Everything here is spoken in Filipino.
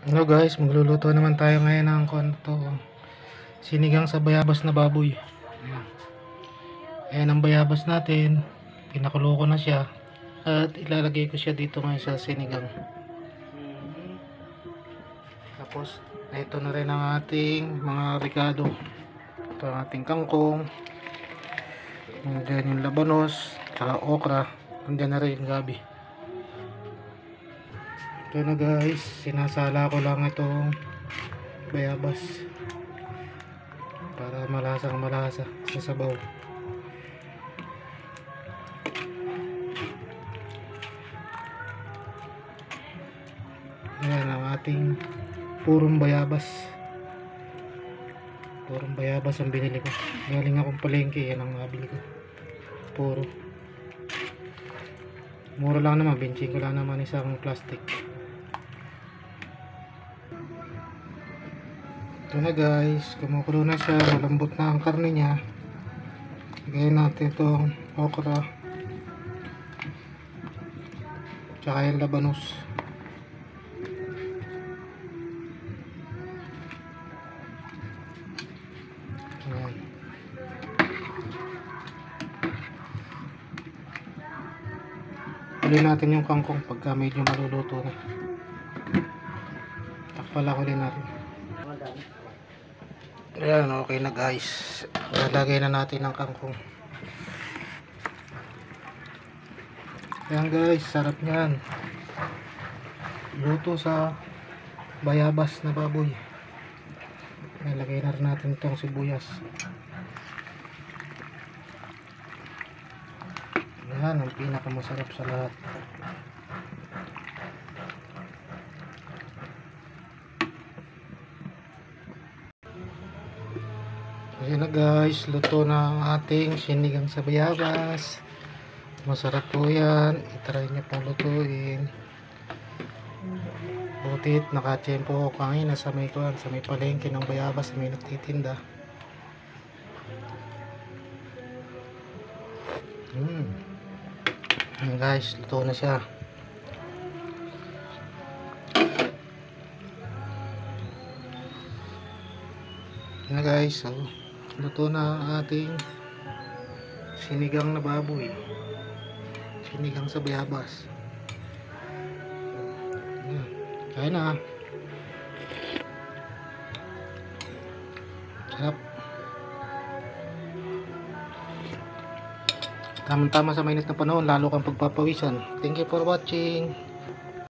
Hello guys, magluluto naman tayo ngayon ng konto sinigang sa bayabas na baboy. Ayan. Ayan ang bayabas natin. Pinakulo ko na siya at ilalagay ko siya dito ngayon sa sinigang. Tapos ito na rin ang ating mga ricado. Ito ang ating kangkong. Nandiyan yung labanos, saka okra. Nandiyan na rin yung gabi. Ito na guys, sinasala ko lang itong bayabas para malasang malasa sa sabaw. Ayan ang ating purong bayabas. Purong bayabas ang binili ko. Galing akong palengke, yan ang nabili ko. Puro. Mura lang naman, benching ko lang naman isang plastic. Ito na guys, kumukulo na siya, malambot na ang karne niya. Lagayin natin itong okra tsaka yung labanos. Ayan. Huli natin yung kangkong pagka medyo maluluto na. Takpala huli natin. Ayan, okay na guys. Lalagay na natin ang kangkong. Ayan guys, sarap niyan. Luto sa bayabas na baboy. Lalagay na rin natin itong sibuyas. Ayan, ang pinakamasarap sa lahat. Ayan na guys, luto na ang ating sinigang sa bayabas. Masarap po yan. I-try nyo pong lutuin. Butit, nakatiyempo ko kanina sa may palengke ng bayabas, may nagtitinda. Ayan guys, luto na siya. Ayan guys, so luto na ang ating sinigang na baboy, sinigang sa bayabas. Kaya na, sarap, tamang tama sa mainit na panahon, lalo kang pagpapawisan. Thank you for watching.